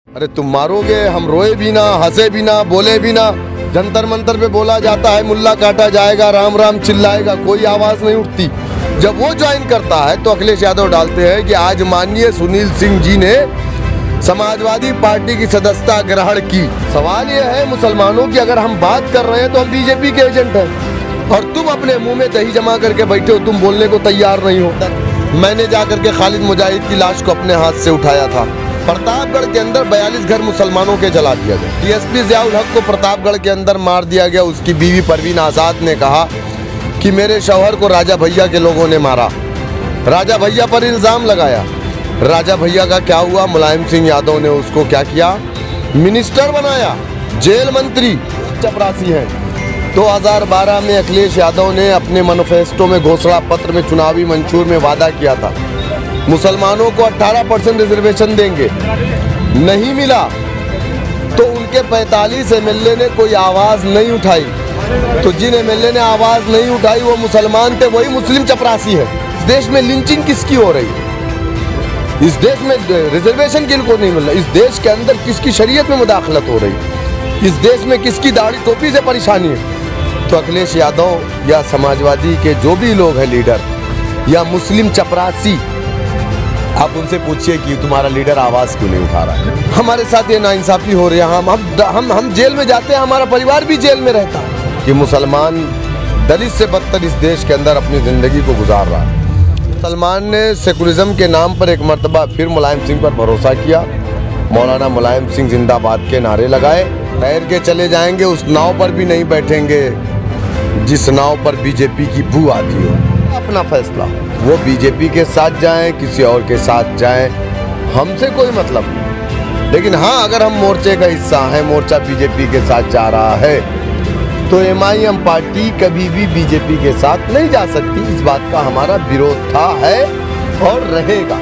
अरे तुम मारोगे, हम रोए भी ना, हंसे भी ना, बोले भी ना। जंतर मंतर पे बोला जाता है मुल्ला काटा जाएगा, राम राम चिल्लाएगा, कोई आवाज नहीं उठती। जब वो ज्वाइन करता है तो अखिलेश यादव डालते हैं कि आज माननीय सुनील सिंह जी ने समाजवादी पार्टी की सदस्यता ग्रहण की। सवाल ये है मुसलमानों की, अगर हम बात कर रहे हैं तो हम बीजेपी के एजेंट हैं और तुम अपने मुंह में दही जमा करके बैठे हो, तुम बोलने को तैयार नहीं हो। मैंने जाकर के खालिद मुजाहिद की लाश को अपने हाथ से उठाया था। प्रतापगढ़ के अंदर 42 घर मुसलमानों के जला दिया गया। डीएसपी ज़ियाउल हक को प्रतापगढ़ के अंदर मार दिया गया। उसकी बीवी परवीन आज़ाद ने कहा कि मेरे शौहर को राजा भैया के लोगों ने मारा। राजा भैया पर इल्ज़ाम लगाया। राजा भैया का क्या हुआ? मुलायम सिंह यादव ने उसको क्या किया? मिनिस्टर बनाया, जेल मंत्री। चपरासी हैं। 2012 में अखिलेश यादव ने अपने मैनिफेस्टो में, घोषणा पत्र में, चुनावी मंशूर में वादा किया था मुसलमानों को 18% रिजर्वेशन देंगे। नहीं मिला तो उनके 45 एमएलए ने कोई आवाज़ नहीं उठाई। तो जिन एमएलए ने आवाज़ नहीं उठाई वो मुसलमान थे, वही मुस्लिम चपरासी है। इस देश में लिंचिंग किसकी हो रही है? इस देश में रिजर्वेशन किनको नहीं मिल रहा? इस देश के अंदर किसकी शरीयत में मुदाखलत हो रही है? इस देश में किसकी दाढ़ी टोपी से परेशानी है? तो अखिलेश यादव या समाजवादी के जो भी लोग हैं लीडर या मुस्लिम चपरासी, आप उनसे पूछिए कि तुम्हारा लीडर आवाज़ क्यों नहीं उठा रहा है। हमारे साथ ये नाइंसाफ़ी हो रही है। हम जेल में जाते हैं, हमारा परिवार भी जेल में रहता है कि मुसलमान दलित से बदतर इस देश के अंदर अपनी ज़िंदगी को गुजार रहा है। मुसलमान ने सेकुलरिज्म के नाम पर एक मर्तबा फिर मुलायम सिंह पर भरोसा किया। मौलाना मुलायम सिंह जिंदाबाद के नारे लगाए। तैर के चले जाएंगे, उस नाव पर भी नहीं बैठेंगे जिस नाव पर बीजेपी की बू आती हो। अपना फैसला, वो बीजेपी के साथ जाएं, किसी और के साथ जाएं, हमसे कोई मतलब नहीं। लेकिन हाँ, अगर हम मोर्चे का हिस्सा हैं, मोर्चा बीजेपी के साथ जा रहा है, तो एमआईएम पार्टी कभी भी बीजेपी के साथ नहीं जा सकती। इस बात का हमारा विरोध था, है और रहेगा।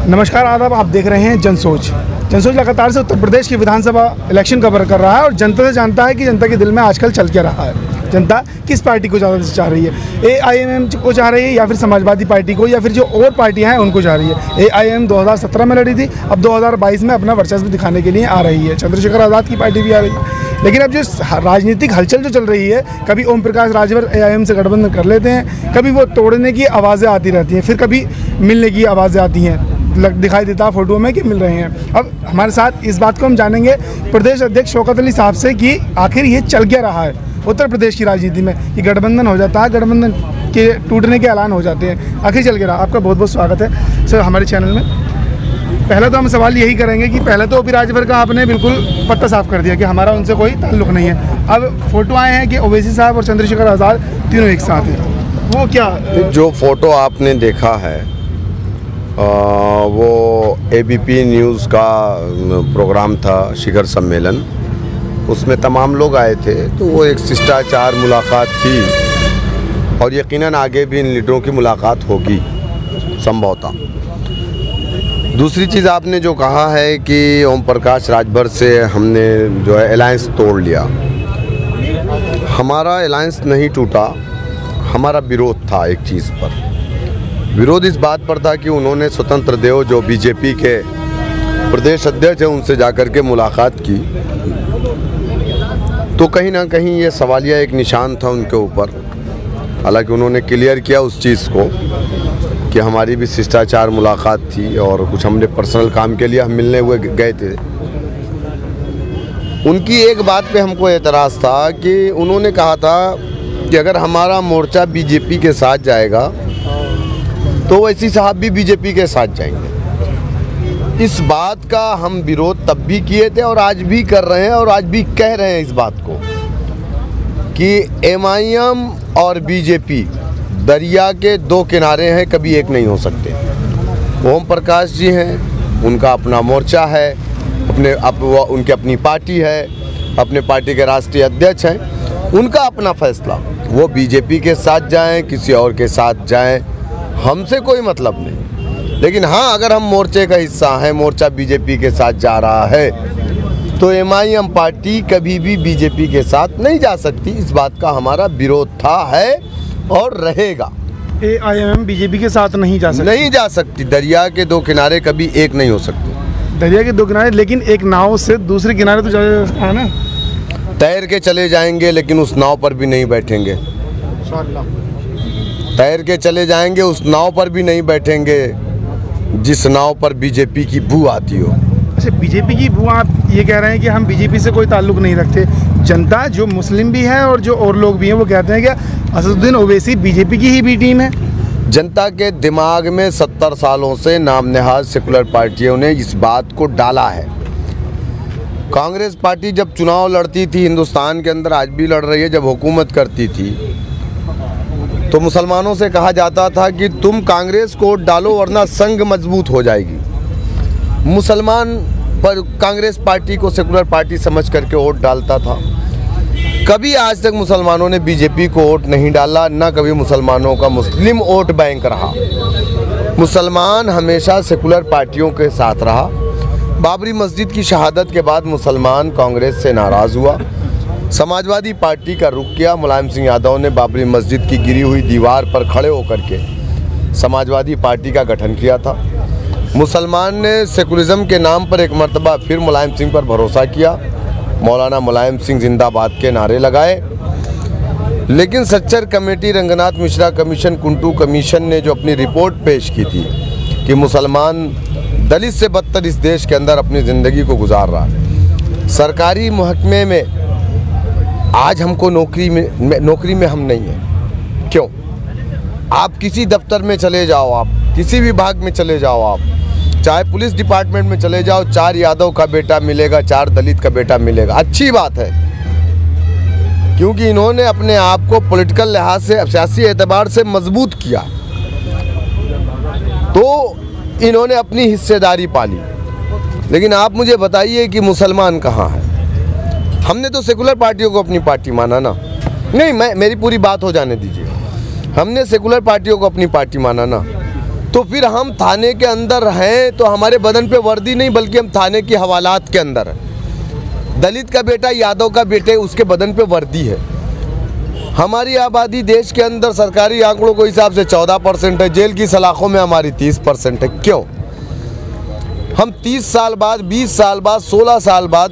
नमस्कार, आदाब। आप देख रहे हैं जनसोच। जनसोच लगातार से उत्तर प्रदेश की विधानसभा इलेक्शन कवर कर रहा है और जनता से जानता है कि जनता के दिल में आजकल चल क्या रहा है। जनता किस पार्टी को ज़्यादा चाह रही है? एआईएम को चाह रही है या फिर समाजवादी पार्टी को, या फिर जो और पार्टियां हैं उनको चाह रही है? एआईएम 2017 में लड़ी थी, अब 2022 में अपना वर्चस्व दिखाने के लिए आ रही है। चंद्रशेखर आज़ाद की पार्टी भी आ रही है। लेकिन अब जो राजनीतिक हलचल जो चल रही है, कभी ओम प्रकाश राजभर एआईएम से गठबंधन कर लेते हैं, कभी वो तोड़ने की आवाज़ें आती रहती हैं, फिर कभी मिलने की आवाज़ें आती हैं। दिखाई देता है फोटो में कि मिल रहे हैं। अब हमारे साथ इस बात को हम जानेंगे प्रदेश अध्यक्ष शौकत अली साहब से कि आखिर ये चल क्या रहा है उत्तर प्रदेश की राजनीति में कि गठबंधन हो जाता है, गठबंधन के टूटने के ऐलान हो जाते हैं, आखिर चल क्या रहा। आपका बहुत बहुत स्वागत है सर हमारे चैनल में। पहले तो हम सवाल यही करेंगे कि पहले तो ओपी राजभर का आपने बिल्कुल पट्टा साफ कर दिया कि हमारा उनसे कोई ताल्लुक नहीं है। अब फोटो आए हैं कि ओवैसी साहब और चंद्रशेखर आज़ाद तीनों एक साथ हैं। वो क्या जो फोटो आपने देखा है वो एबीपी न्यूज़ का प्रोग्राम था, शिखर सम्मेलन। उसमें तमाम लोग आए थे, तो वो एक शिष्टाचार मुलाकात थी और यकीनन आगे भी इन लीडरों की मुलाकात होगी संभवतः। दूसरी चीज़ आपने जो कहा है कि ओम प्रकाश राजभर से हमने जो है अलायंस तोड़ लिया, हमारा अलायंस नहीं टूटा। हमारा विरोध था एक चीज़ पर। विरोध इस बात पर था कि उन्होंने स्वतंत्र देव जो बीजेपी के प्रदेश अध्यक्ष हैं उनसे जाकर के मुलाकात की, तो कहीं ना कहीं ये सवालिया एक निशान था उनके ऊपर। हालांकि उन्होंने क्लियर किया उस चीज़ को कि हमारी भी शिष्टाचार मुलाकात थी और कुछ हमने पर्सनल काम के लिए हम मिलने हुए गए थे। उनकी एक बात पे हमको एतराज़ था कि उन्होंने कहा था कि अगर हमारा मोर्चा बीजेपी के साथ जाएगा तो ओवैसी साहब भी बीजेपी के साथ जाएंगे। इस बात का हम विरोध तब भी किए थे और आज भी कर रहे हैं और आज भी कह रहे हैं इस बात को कि एमआईएम और बीजेपी दरिया के दो किनारे हैं, कभी एक नहीं हो सकते। ओम प्रकाश जी हैं, उनका अपना मोर्चा है, उनकी अपनी पार्टी है, अपने पार्टी के राष्ट्रीय अध्यक्ष हैं, उनका अपना फैसला। वो बीजेपी के साथ जाएं, किसी और के साथ जाएं, हमसे कोई मतलब नहीं। लेकिन हाँ, अगर हम मोर्चे का हिस्सा हैं, मोर्चा बीजेपी के साथ जा रहा है, तो एमआईएम पार्टी कभी भी बीजेपी के साथ नहीं जा सकती। इस बात का हमारा विरोध था, है और रहेगा। एआईएम बीजेपी के साथ नहीं जा सकती? नहीं जा सकती। दरिया के दो किनारे कभी एक नहीं हो सकते। दरिया के दो किनारे, लेकिन एक नाव से दूसरे किनारे तो जा सकता है ना। तैर के चले जाएंगे, लेकिन उस नाव पर भी नहीं बैठेंगे। तैर के चले जाएंगे, उस नाव पर भी नहीं बैठेंगे जिस नाव पर बीजेपी की बू आती हो। अच्छा, बीजेपी की बू, आप ये कह रहे हैं कि हम बीजेपी से कोई ताल्लुक नहीं रखते। जनता जो मुस्लिम भी है और जो और लोग भी हैं वो कहते हैं कि असदुद्दीन ओवैसी बीजेपी की ही बी टीम है। जनता के दिमाग में 70 सालों से नाम नेहाज सेकुलर पार्टियों ने इस बात को डाला है। कांग्रेस पार्टी जब चुनाव लड़ती थी हिंदुस्तान के अंदर, आज भी लड़ रही है, जब हुकूमत करती थी तो मुसलमानों से कहा जाता था कि तुम कांग्रेस को वोट डालो वरना संघ मजबूत हो जाएगी। मुसलमान पर कांग्रेस पार्टी को सेकुलर पार्टी समझ करके वोट डालता था। कभी आज तक मुसलमानों ने बीजेपी को वोट नहीं डाला, ना कभी मुसलमानों का मुस्लिम वोट बैंक रहा। मुसलमान हमेशा सेकुलर पार्टियों के साथ रहा। बाबरी मस्जिद की शहादत के बाद मुसलमान कांग्रेस से नाराज़ हुआ, समाजवादी पार्टी का रुख किया। मुलायम सिंह यादव ने बाबरी मस्जिद की गिरी हुई दीवार पर खड़े होकर के समाजवादी पार्टी का गठन किया था। मुसलमान ने सेकुलरिज्म के नाम पर एक मर्तबा फिर मुलायम सिंह पर भरोसा किया, मौलाना मुलायम सिंह जिंदाबाद के नारे लगाए। लेकिन Sachar committee, Ranganath Mishra commission, कुंटू commission ने जो अपनी रिपोर्ट पेश की थी कि मुसलमान दलित से बदतर इस देश के अंदर अपनी ज़िंदगी को गुजार रहा है। सरकारी महकमे में आज हमको नौकरी में हम नहीं हैं। क्यों? आप किसी दफ्तर में चले जाओ, आप किसी विभाग में चले जाओ, आप चाहे पुलिस डिपार्टमेंट में चले जाओ, 4 यादव का बेटा मिलेगा, 4 दलित का बेटा मिलेगा। अच्छी बात है, क्योंकि इन्होंने अपने आप को पॉलिटिकल लिहाज से, सियासी एतबार से मजबूत किया, तो इन्होंने अपनी हिस्सेदारी पाली। लेकिन आप मुझे बताइए कि मुसलमान कहाँ है? हमने तो सेकुलर पार्टियों को अपनी पार्टी माना ना। नहीं, मेरी पूरी बात हो जाने दीजिए। हमने सेकुलर पार्टियों को अपनी पार्टी माना ना, तो फिर हम थाने के अंदर हैं तो हमारे बदन पे वर्दी नहीं, बल्कि हम थाने की हवालात के अंदर हैं। दलित का बेटा, यादव का बेटे, उसके बदन पे वर्दी है। हमारी आबादी देश के अंदर सरकारी आंकड़ों के हिसाब से 14% है, जेल की सलाखों में हमारी 30% है। क्यों? हम 30 साल बाद, 20 साल बाद, 16 साल बाद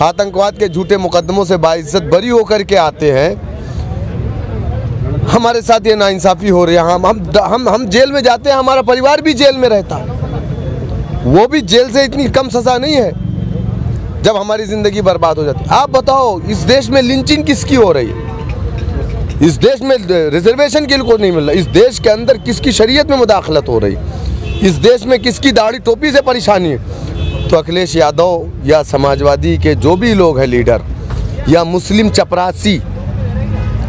आतंकवाद के झूठे मुकदमों से बाइज्जत बरी होकर के आते हैं। हमारे साथ ये नाइंसाफ़ी हो रही है। हम जेल में जाते हैं, हमारा परिवार भी जेल में रहता है, वो भी जेल से इतनी कम सज़ा नहीं है जब हमारी ज़िंदगी बर्बाद हो जाती है। आप बताओ, इस देश में लिंचिंग किसकी हो रही है? इस देश में रिजर्वेशन किसको नहीं मिल रहा? इस देश के अंदर किसकी शरीयत में मुदाखलत हो रही? इस देश में किसकी दाढ़ी टोपी से परेशानी है? तो अखिलेश यादव या समाजवादी के जो भी लोग हैं लीडर, या मुस्लिम चपरासी,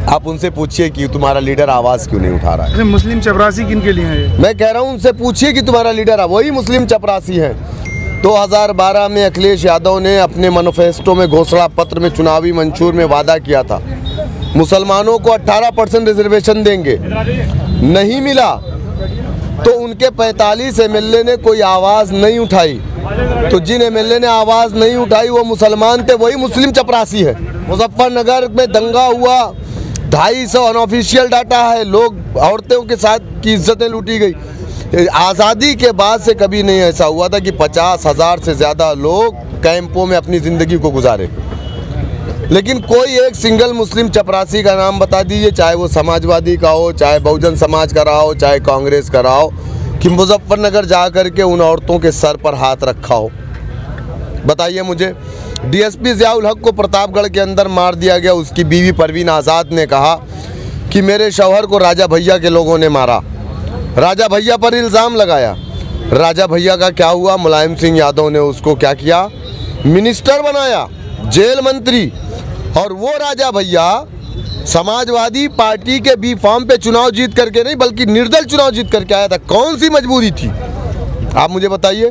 आप उनसे पूछिए कि तुम्हारा लीडर आवाज़ क्यों नहीं उठा रहा है। मुस्लिम चपरासी किन के लिए है? मैं कह रहा हूँ उनसे पूछिए कि तुम्हारा लीडर, वही मुस्लिम चपरासी हैं। 2012 में अखिलेश यादव ने अपने मैनिफेस्टो में, घोषणा पत्र में, चुनावी मंशूर में वादा किया था मुसलमानों को 18% रिजर्वेशन देंगे। नहीं मिला तो उनके 45 एमएलए ने कोई आवाज़ नहीं उठाई। तो जिन एमएलए ने आवाज़ नहीं उठाई वो मुसलमान थे, वही मुस्लिम चपरासी है। मुजफ्फरनगर में दंगा हुआ, 250 अनऑफिशियल डाटा है, लोग, औरतों के साथ की इज्जतें लूटी गई। आज़ादी के बाद से कभी नहीं ऐसा हुआ था कि 50,000 से ज़्यादा लोग कैंपों में अपनी ज़िंदगी को गुजारे। लेकिन कोई एक सिंगल मुस्लिम चपरासी का नाम बता दीजिए, चाहे वो समाजवादी का हो, चाहे बहुजन समाज का रहा हो, चाहे कांग्रेस का रहा हो, कि मुजफ्फरनगर जा कर के उन औरतों के सर पर हाथ रखा हो। बताइए मुझे। डीएसपी ज़ियाउल हक को प्रतापगढ़ के अंदर मार दिया गया। उसकी बीवी परवीन आज़ाद ने कहा कि मेरे शौहर को राजा भैया के लोगों ने मारा। राजा भैया पर इल्ज़ाम लगाया। राजा भैया का क्या हुआ? मुलायम सिंह यादव ने उसको क्या किया? मिनिस्टर बनाया, जेल मंत्री। और वो राजा भैया समाजवादी पार्टी के बी फॉर्म पे चुनाव जीत करके नहीं, बल्कि निर्दल चुनाव जीत करके आया था। कौन सी मजबूरी थी, आप मुझे बताइए।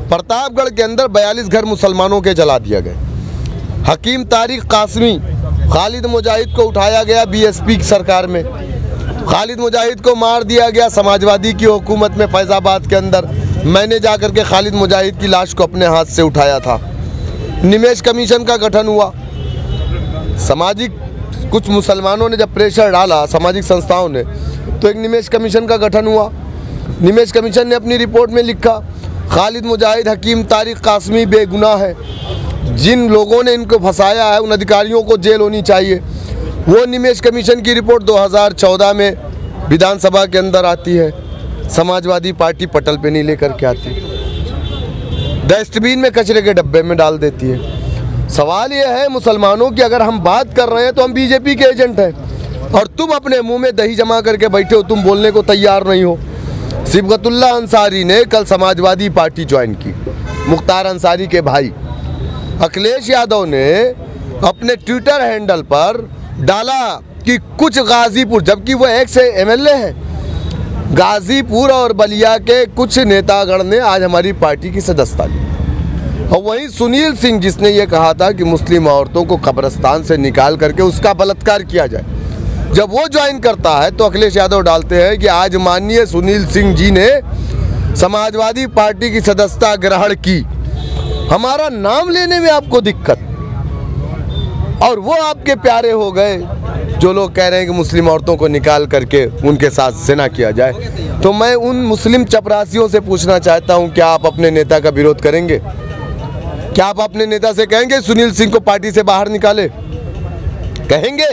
प्रतापगढ़ के अंदर 42 घर मुसलमानों के जला दिया गए। हकीम तारिक कासमी, खालिद मुजाहिद को उठाया गया बीएसपी की सरकार में। खालिद मुजाहिद को मार दिया गया समाजवादी की हुकूमत में फैज़ाबाद के अंदर। मैंने जा कर के खालिद मुजाहिद की लाश को अपने हाथ से उठाया था। निमेश कमीशन का गठन हुआ। सामाजिक कुछ मुसलमानों ने जब प्रेशर डाला सामाजिक संस्थाओं ने, तो एक निमेश कमीशन का गठन हुआ। निमेश कमीशन ने अपनी रिपोर्ट में लिखा, खालिद मुजाहिद, हकीम तारिक कासमी बेगुनाह है। जिन लोगों ने इनको फंसाया है उन अधिकारियों को जेल होनी चाहिए। वो निमेश कमीशन की रिपोर्ट 2014 में विधानसभा के अंदर आती है। समाजवादी पार्टी पटल पे नहीं लेकर के आती, डस्टबिन में कचरे के डब्बे में डाल देती है। सवाल ये है मुसलमानों की, अगर हम बात कर रहे हैं तो हम बीजेपी के एजेंट हैं और तुम अपने मुंह में दही जमा करके बैठे हो, तुम बोलने को तैयार नहीं हो। सिबगतुल्लाह अंसारी ने कल समाजवादी पार्टी ज्वाइन की। मुख्तार अंसारी के भाई अखिलेश यादव ने अपने ट्विटर हैंडल पर डाला कि कुछ गाजीपुर, जबकि वो एक्स एमएलए है, गाजीपुर और बलिया के कुछ नेतागण ने आज हमारी पार्टी की सदस्यता ली। और वहीं सुनील सिंह जिसने ये कहा था कि मुस्लिम औरतों को कब्रिस्तान से निकाल करके उसका बलात्कार किया जाए, जब वो ज्वाइन करता है तो अखिलेश यादव डालते हैं कि आज माननीय सुनील सिंह जी ने समाजवादी पार्टी की सदस्यता ग्रहण की। हमारा नाम लेने में आपको दिक्कत, और वो आपके प्यारे हो गए जो लोग कह रहे हैं कि मुस्लिम औरतों को निकाल करके उनके साथ ज़िना किया जाए। तो मैं उन मुस्लिम चपरासियों से पूछना चाहता हूं, क्या आप अपने नेता का विरोध करेंगे? क्या आप अपने नेता से कहेंगे सुनील सिंह को पार्टी से बाहर निकाले? कहेंगे?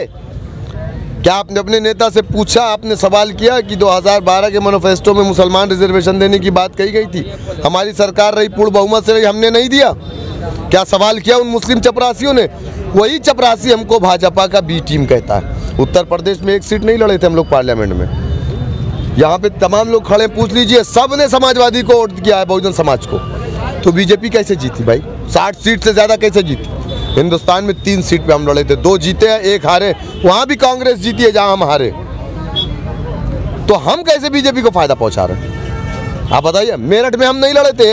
क्या आपने अपने नेता से पूछा, आपने सवाल किया कि 2012 के मैनिफेस्टो में मुसलमान रिजर्वेशन देने की बात कही गई थी, हमारी सरकार रही, पूर्ण बहुमत से रही, हमने नहीं दिया? क्या सवाल किया उन मुस्लिम चपरासियों ने? वही चपरासी हमको भाजपा का बी टीम कहता है। उत्तर प्रदेश में एक सीट नहीं लड़े थे हम लोग पार्लियामेंट में। यहाँ पे तमाम लोग खड़े, पूछ लीजिए, सब ने समाजवादी को वोट किया है, बहुजन समाज को। तो बीजेपी कैसे जीती भाई? 60 सीट से ज़्यादा कैसे जीती? हिंदुस्तान में 3 सीट पे हम लड़े थे, 2 जीते हैं, 1 हारे। वहाँ भी कांग्रेस जीती है जहाँ हम हारे। तो हम कैसे बीजेपी को फायदा पहुँचा रहे हैं? आप बताइए। मेरठ में हम नहीं लड़े थे,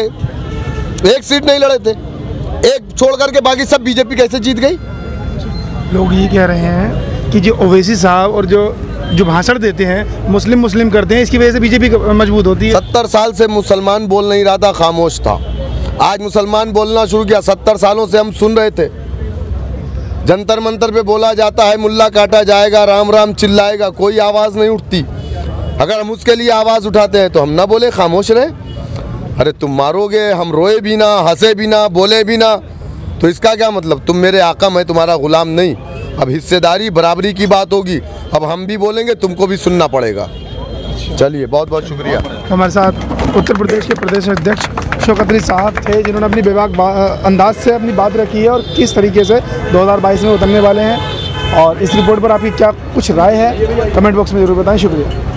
1 सीट नहीं लड़े थे, 1 छोड़ करके बाकी सब बीजेपी कैसे जीत गई? लोग ये कह रहे हैं कि जो ओवैसी साहब और जो भाषण देते हैं मुस्लिम करते हैं, इसकी वजह से बीजेपी मजबूत होती है। 70 साल से मुसलमान बोल नहीं रहा था, खामोश था। आज मुसलमान बोलना शुरू किया। 70 सालों से हम सुन रहे थे, जंतर मंतर पे बोला जाता है मुल्ला काटा जाएगा, राम राम चिल्लाएगा, कोई आवाज़ नहीं उठती। अगर हम उसके लिए आवाज़ उठाते हैं तो हम ना बोले, खामोश रहे। अरे तुम मारोगे, हम रोए भी ना, हंसे भी ना, बोले भी ना, तो इसका क्या मतलब? तुम मेरे आका, मैं तुम्हारा गुलाम नहीं। अब हिस्सेदारी बराबरी की बात होगी, अब हम भी बोलेंगे, तुमको भी सुनना पड़ेगा। चलिए, बहुत बहुत शुक्रिया। हमारे साथ उत्तर प्रदेश के प्रदेश अध्यक्ष शौकत अली साहब थे, जिन्होंने अपनी बेबाक अंदाज से अपनी बात रखी है और किस तरीके से 2022 में उतरने वाले हैं। और इस रिपोर्ट पर आपकी क्या कुछ राय है, कमेंट बॉक्स में ज़रूर बताएं। शुक्रिया।